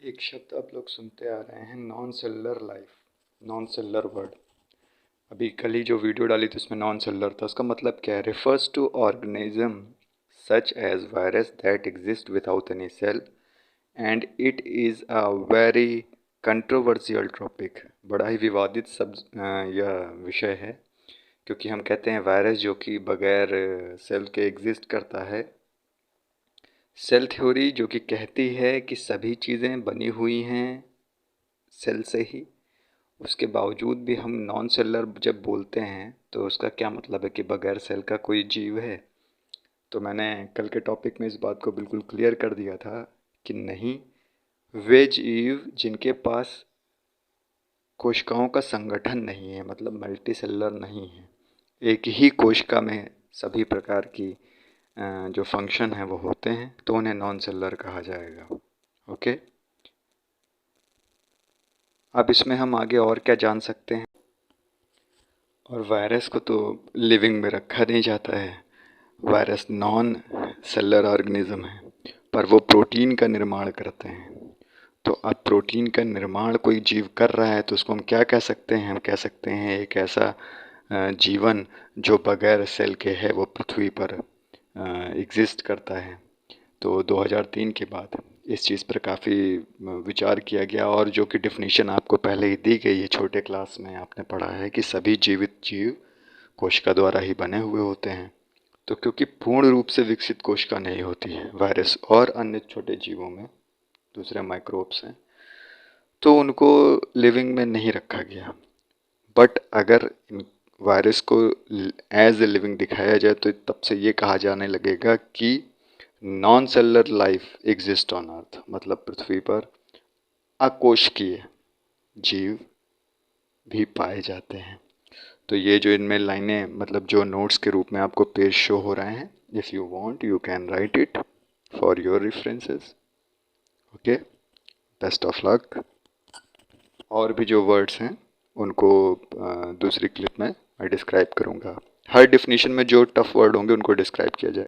एक शब्द आप लोग सुनते आ रहे हैं, non cellular life, non cellular word. अभी कल ही जो वीडियो डाली थी उसमें नॉन सेलुलर था। उसका मतलब क्या है? Refers to organism such as virus that exist without any cell and it is a very controversial topic. बड़ा ही विवादित यह विषय है, क्योंकि हम कहते हैं वायरस जो कि बगैर सेल के एग्जिस्ट करता है। सेल थ्योरी जो कि कहती है कि सभी चीज़ें बनी हुई हैं सेल से ही, उसके बावजूद भी हम नॉन सेलुलर जब बोलते हैं तो उसका क्या मतलब है कि बगैर सेल का कोई जीव है। तो मैंने कल के टॉपिक में इस बात को बिल्कुल क्लियर कर दिया था कि नहीं, वे जीव जिनके पास कोशिकाओं का संगठन नहीं है, मतलब मल्टी सेलुलर नहीं है, एक ही कोशिका में सभी प्रकार की जो फंक्शन है वो होते हैं, तो उन्हें नॉन सेलुलर कहा जाएगा। ओके, अब इसमें हम आगे और क्या जान सकते हैं। और वायरस को तो लिविंग में रखा नहीं जाता है। वायरस नॉन सेलुलर ऑर्गेनिज्म है, पर वो प्रोटीन का निर्माण करते हैं। तो अब प्रोटीन का निर्माण कोई जीव कर रहा है तो उसको हम क्या कह सकते हैं? हम कह सकते हैं एक ऐसा जीवन जो बगैर सेल के है, वो पृथ्वी पर एग्जिस्ट करता है। तो 2003 के बाद इस चीज़ पर काफ़ी विचार किया गया, और जो कि डेफिनेशन आपको पहले ही दी गई है, छोटे क्लास में आपने पढ़ा है कि सभी जीवित जीव कोशिका द्वारा ही बने हुए होते हैं। तो क्योंकि पूर्ण रूप से विकसित कोशिका नहीं होती है वायरस और अन्य छोटे जीवों में, दूसरे माइक्रोब्स हैं, तो उनको लिविंग में नहीं रखा गया। बट अगर वायरस को एज ए लिविंग दिखाया जाए तो तब से ये कहा जाने लगेगा कि non cellular life exist on earth, मतलब पृथ्वी पर अकोशिकीय जीव भी पाए जाते हैं। तो ये जो इनमें लाइनें, मतलब जो नोट्स के रूप में आपको पेज शो हो रहे हैं, if you want you can write it for your references. Okay, best of luck. और भी जो वर्ड्स हैं उनको दूसरी क्लिप में मैं डिस्क्राइब करूँगा। हर डिफिनीशन में जो टफ वर्ड होंगे उनको डिस्क्राइब किया जाए।